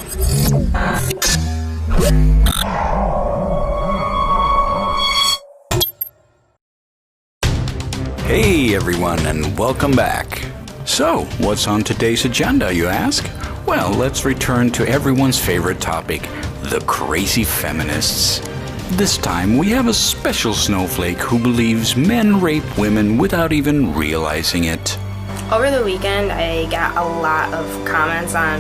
Hey everyone, and welcome back. So, what's on today's agenda, you ask? Well, let's return to everyone's favorite topic, the crazy feminists. This time we have a special snowflake who believes men rape women without even realizing it. Over the weekend, I got a lot of comments on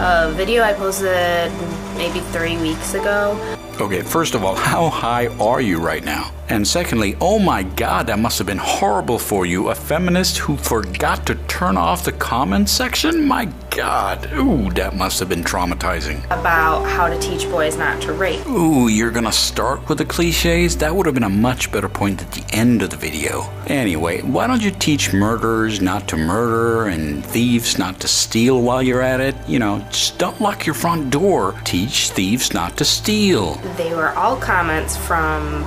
a video I posted maybe 3 weeks ago. Okay, first of all, how high are you right now? And secondly, oh my god, that must have been horrible for you. A feminist who forgot to turn off the comment section? My god. Ooh, that must have been traumatizing. About how to teach boys not to rape. Ooh, you're gonna start with the cliches? That would have been a much better point at the end of the video. Anyway, why don't you teach murderers not to murder and thieves not to steal while you're at it? You know, just don't lock your front door. Teach thieves not to steal. They were all comments from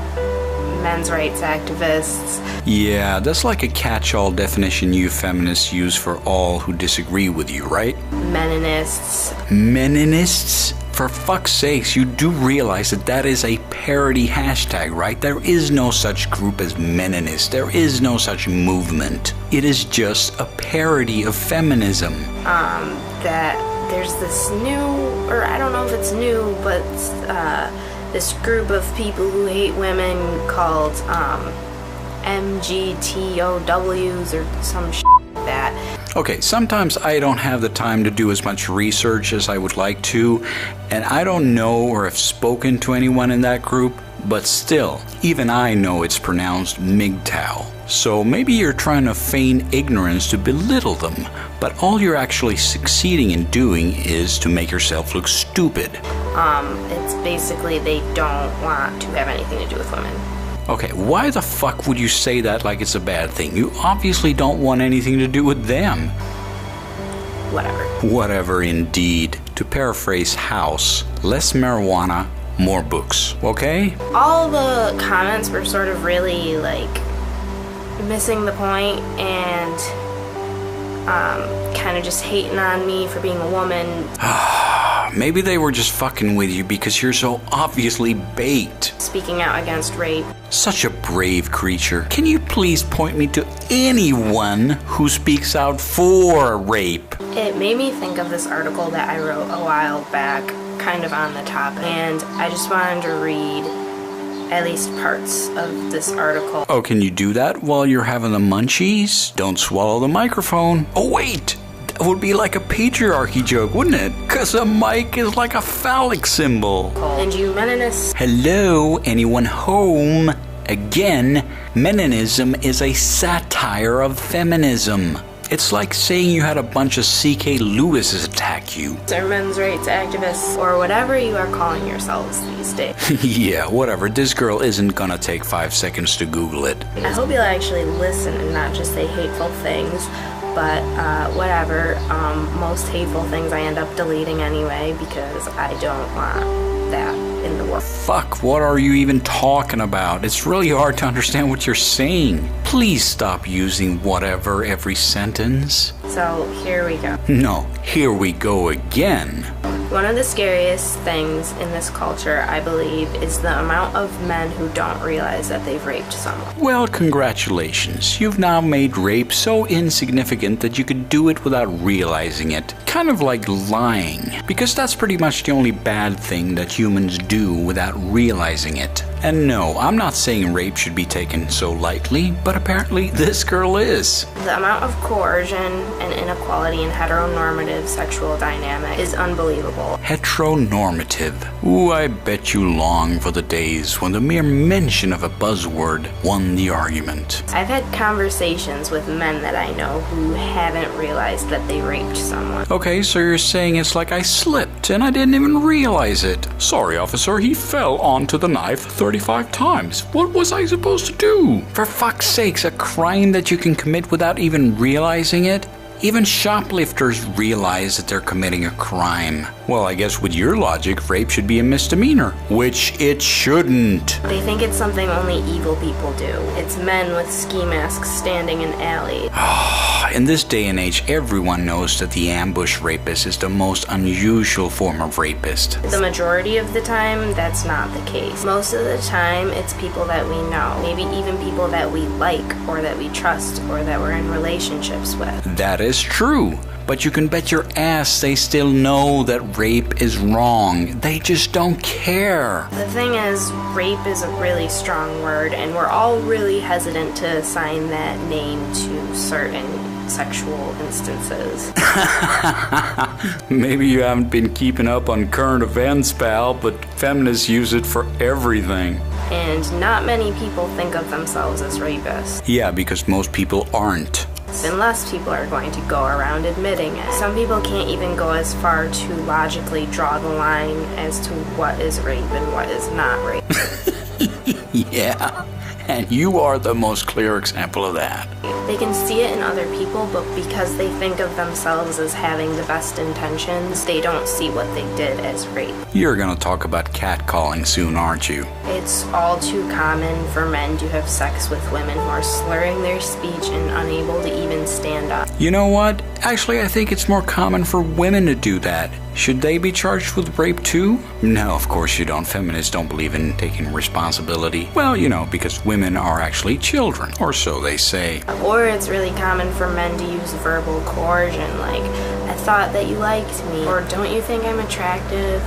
men's rights activists. Yeah, that's like a catch-all definition you feminists use for all who disagree with you, right? Meninists. Meninists? For fuck's sakes, you do realize that that is a parody hashtag, right? There is no such group as Meninists. There is no such movement. It is just a parody of feminism. That there's this new, or I don't know if it's new, but this group of people who hate women called MGTOWs or some shit like that. Okay, sometimes I don't have the time to do as much research as I would like to, and I don't know or have spoken to anyone in that group, but still, even I know it's pronounced MGTOW. So maybe you're trying to feign ignorance to belittle them, but all you're actually succeeding in doing is to make yourself look stupid. It's basically they don't want to have anything to do with women. Okay, why the fuck would you say that like it's a bad thing? You obviously don't want anything to do with them. Whatever. Whatever indeed. To paraphrase House, less marijuana, more books, okay? All the comments were sort of really like missing the point and kind of just hating on me for being a woman. Maybe they were just fucking with you because you're so obviously baked. Speaking out against rape. Such a brave creature. Can you please point me to anyone who speaks out for rape? It made me think of this article that I wrote a while back, kind of on the topic, and I just wanted to read at least parts of this article. Oh, can you do that while you're having the munchies? Don't swallow the microphone. Oh, wait! That would be like a patriarchy joke, wouldn't it? Because a mic is like a phallic symbol. And you Meninists? Hello, anyone home? Again, Meninism is a satire of feminism. It's like saying you had a bunch of C.K. Lewis's attack you. Or men's rights activists, or whatever you are calling yourselves these days. Yeah, whatever. This girl isn't gonna take 5 seconds to Google it. I hope you'll actually listen and not just say hateful things. But whatever, most hateful things I end up deleting anyway because I don't want that in the world. Fuck, what are you even talking about? It's really hard to understand what you're saying. Please stop using whatever every sentence. So here we go. No, here we go again. One of the scariest things in this culture, I believe, is the amount of men who don't realize that they've raped someone. Well, congratulations. You've now made rape so insignificant that you could do it without realizing it. Kind of like lying. Because that's pretty much the only bad thing that humans do without realizing it. And no, I'm not saying rape should be taken so lightly, but apparently this girl is. The amount of coercion and inequality in heteronormative sexual dynamic is unbelievable. Heteronormative. Ooh, I bet you long for the days when the mere mention of a buzzword won the argument. I've had conversations with men that I know who haven't realized that they raped someone. Okay, so you're saying it's like I slipped and I didn't even realize it. Sorry, officer, he fell onto the knife 35 times. What was I supposed to do? For fuck's sakes, a crime that you can commit without even realizing it? Even shoplifters realize that they're committing a crime. Well, I guess with your logic, rape should be a misdemeanor, which it shouldn't. They think it's something only evil people do. It's men with ski masks standing in alleys. in this day and age, everyone knows that the ambush rapist is the most unusual form of rapist. The majority of the time, that's not the case. Most of the time, it's people that we know, maybe even people that we like or that we trust or that we're in relationships with. That is true. But you can bet your ass they still know that rape is wrong. They just don't care. The thing is, rape is a really strong word, and we're all really hesitant to assign that name to certain sexual instances. Maybe you haven't been keeping up on current events, pal, but feminists use it for everything. And not many people think of themselves as rapists. Yeah, because most people aren't. Unless people are going to go around admitting it. Some people can't even go as far to logically draw the line as to what is rape and what is not rape. Yeah, and you are the most clear example of that. They can see it in other people, but because they think of themselves as having the best intentions, they don't see what they did as rape. You're gonna talk about catcalling soon, aren't you? It's all too common for men to have sex with women who are slurring their speech and unable to even stand up. You know what? Actually, I think it's more common for women to do that. Should they be charged with rape too? No, of course you don't. Feminists don't believe in taking responsibility. Well, you know, because women are actually children, or so they say. Or it's really common for men to use verbal coercion, like, I thought that you liked me, or don't you think I'm attractive,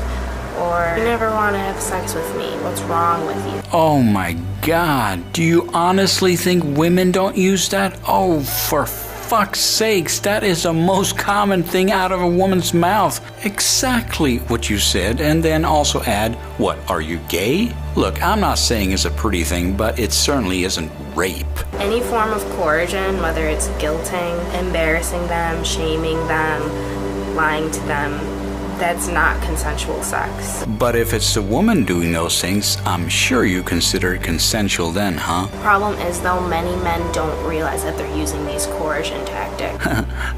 or you never want to have sex with me, what's wrong with you? Oh my God, do you honestly think women don't use that? Oh, for fuck's sakes, that is the most common thing out of a woman's mouth. Exactly what you said, and then also add, what, are you gay? Look, I'm not saying it's a pretty thing, but it certainly isn't rape. Any form of coercion, whether it's guilting, embarrassing them, shaming them, lying to them, that's not consensual sex. But if it's the woman doing those things, I'm sure you consider it consensual then, huh? Problem is, though, many men don't realize that they're using these coercion tactics.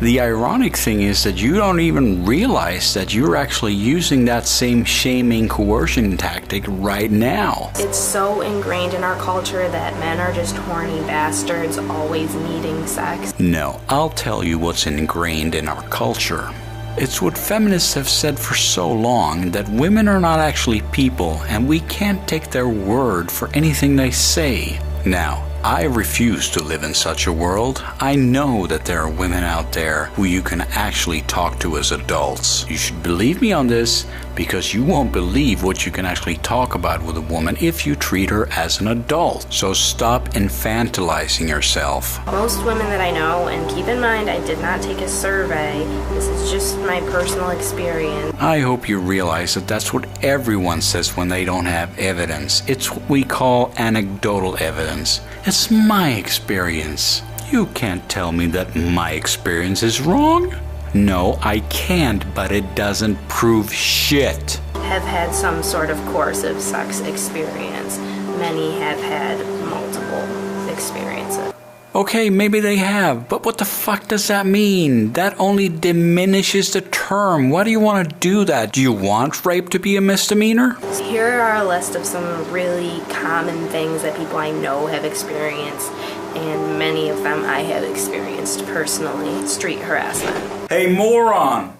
The ironic thing is that you don't even realize that you're actually using that same shaming coercion tactic right now. It's so ingrained in our culture that men are just horny bastards always needing sex. No, I'll tell you what's ingrained in our culture. It's what feminists have said for so long, that women are not actually people and we can't take their word for anything they say. Now, I refuse to live in such a world. I know that there are women out there who you can actually talk to as adults. You should believe me on this, because you won't believe what you can actually talk about with a woman if you treat her as an adult. So stop infantilizing yourself. Most women that I know, and keep in mind I did not take a survey, this is just my personal experience. I hope you realize that that's what everyone says when they don't have evidence. It's what we call anecdotal evidence. It's my experience. You can't tell me that my experience is wrong. No, I can't, but it doesn't prove shit. Have had some sort of coercive sex experience. Many have had multiple experiences. Okay, maybe they have, but what the fuck does that mean? That only diminishes the term. Why do you want to do that? Do you want rape to be a misdemeanor? So here are a list of some really common things that people I know have experienced, and many of them I have experienced personally. Street harassment. Hey, moron!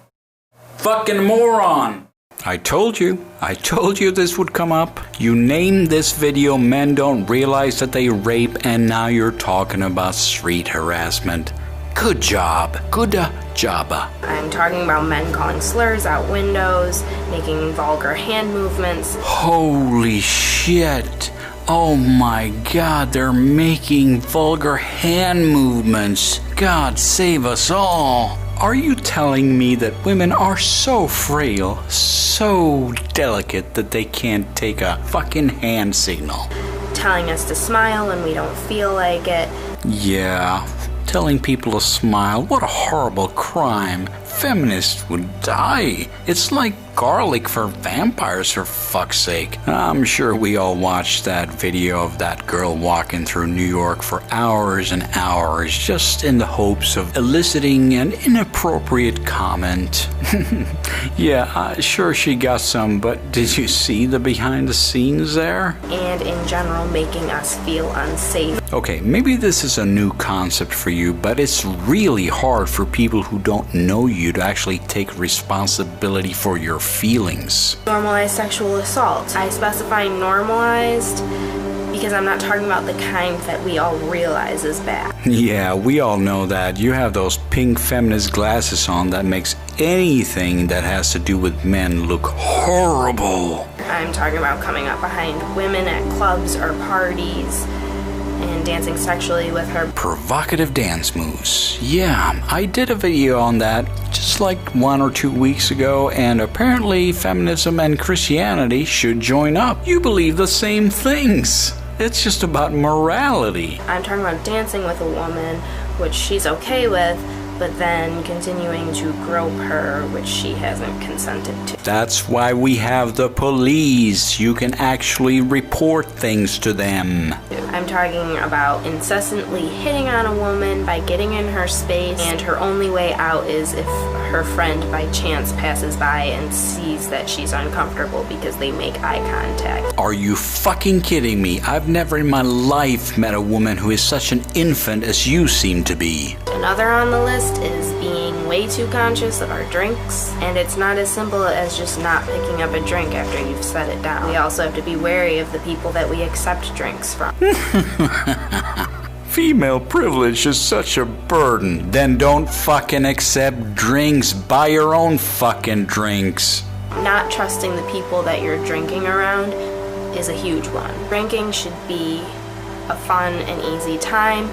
Fucking moron! I told you this would come up. You named this video Men Don't Realize That They Rape, and now you're talking about street harassment. Good job. Good job. I'm talking about men calling slurs out windows, making vulgar hand movements. Holy shit. Oh my God, they're making vulgar hand movements. God save us all. Are you telling me that women are so frail, so delicate that they can't take a fucking hand signal? Telling us to smile when we don't feel like it. Yeah, telling people to smile, what a horrible crime. Feminists would die. It's like garlic for vampires, for fuck's sake. I'm sure we all watched that video of that girl walking through New York for hours and hours just in the hopes of eliciting an inappropriate comment. Yeah, sure she got some, but did you see the behind the scenes there? And in general, making us feel unsafe. Okay, maybe this is a new concept for you, but it's really hard for people who don't know you to actually take responsibility for your feelings. Normalized sexual assault. I specify normalized because I'm not talking about the kind that we all realize is bad. Yeah, we all know that. You have those pink feminist glasses on that makes anything that has to do with men look horrible. I'm talking about coming up behind women at clubs or parties and dancing sexually with her. Provocative dance moves. Yeah, I did a video on that just like 1 or 2 weeks ago, and apparently feminism and Christianity should join up. You believe the same things. It's just about morality. I'm talking about dancing with a woman, which she's okay with, but then continuing to grope her, which she hasn't consented to. That's why we have the police. You can actually report things to them. I'm talking about incessantly hitting on a woman by getting in her space, and her only way out is if her friend by chance passes by and sees that she's uncomfortable because they make eye contact. Are you fucking kidding me? I've never in my life met a woman who is such an infant as you seem to be. Another on the list is being way too conscious of our drinks, and it's not as simple as just not picking up a drink after you've set it down. We also have to be wary of the people that we accept drinks from. Female privilege is such a burden. Then don't fucking accept drinks. Buy your own fucking drinks. Not trusting the people that you're drinking around is a huge one. Drinking should be a fun and easy time,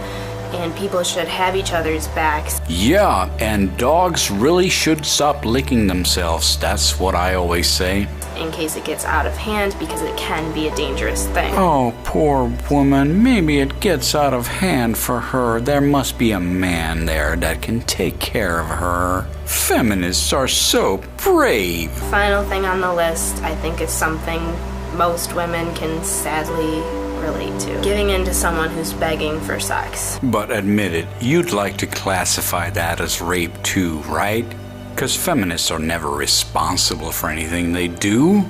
and people should have each other's backs. Yeah, and dogs really should stop licking themselves. That's what I always say. In case it gets out of hand, because it can be a dangerous thing. Oh, poor woman. Maybe it gets out of hand for her. There must be a man there that can take care of her. Feminists are so brave. Final thing on the list, I think, is something most women can sadly relate to. Giving in to someone who's begging for sex. But admit it, you'd like to classify that as rape too, right? Because feminists are never responsible for anything they do,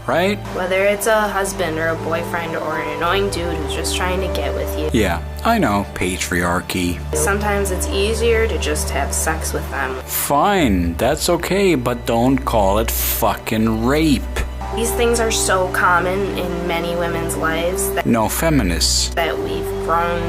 right? Whether it's a husband or a boyfriend or an annoying dude who's just trying to get with you. Yeah, I know, patriarchy. Sometimes it's easier to just have sex with them. Fine, that's okay, but don't call it fucking rape. These things are so common in many women's lives that, No, feminists. that we've grown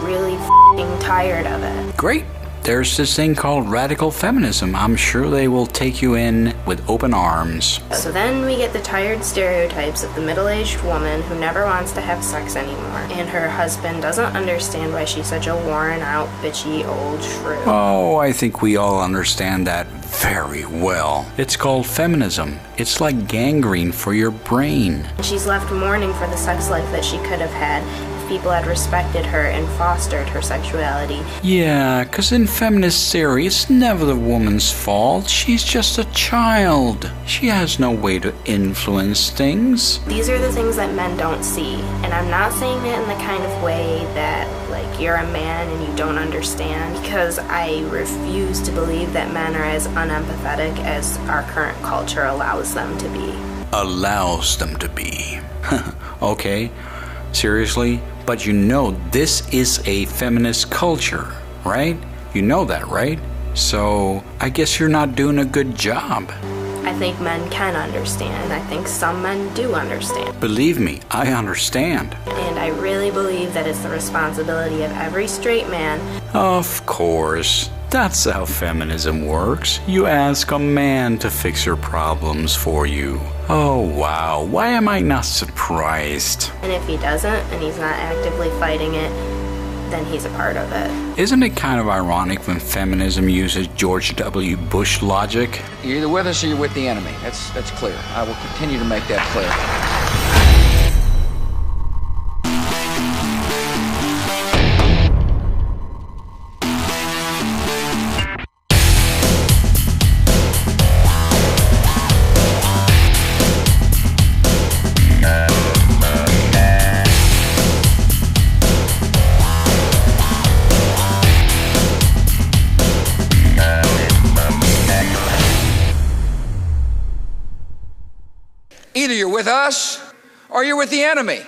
really f***ing tired of it. Great. There's this thing called radical feminism. I'm sure they will take you in with open arms. So then we get the tired stereotypes of the middle-aged woman who never wants to have sex anymore, and her husband doesn't understand why she's such a worn-out, bitchy old shrew. Oh, I think we all understand that very well. It's called feminism. It's like gangrene for your brain. She's left mourning for the sex life that she could have had if people had respected her and fostered her sexuality. Yeah, 'cause in feminist theory, it's never the woman's fault. She's just a child. She has no way to influence things. These are the things that men don't see, and I'm not saying that in the kind of way that, like, you're a man and you don't understand, because I refuse to believe that men are as unempathetic as our current culture allows them to be. Allows them to be. Okay, seriously? But you know this is a feminist culture, right? You know that, right? So I guess you're not doing a good job. I think men can understand. I think some men do understand. Believe me, I understand. And I really believe that it's the responsibility of every straight man. Of course. That's how feminism works. You ask a man to fix your problems for you. Oh wow, why am I not surprised? And if he doesn't, and he's not actively fighting it, then he's a part of it. Isn't it kind of ironic when feminism uses George W. Bush logic? You're either with us or you're with the enemy. That's clear. I will continue to make that clear. Either you're with us or you're with the enemy.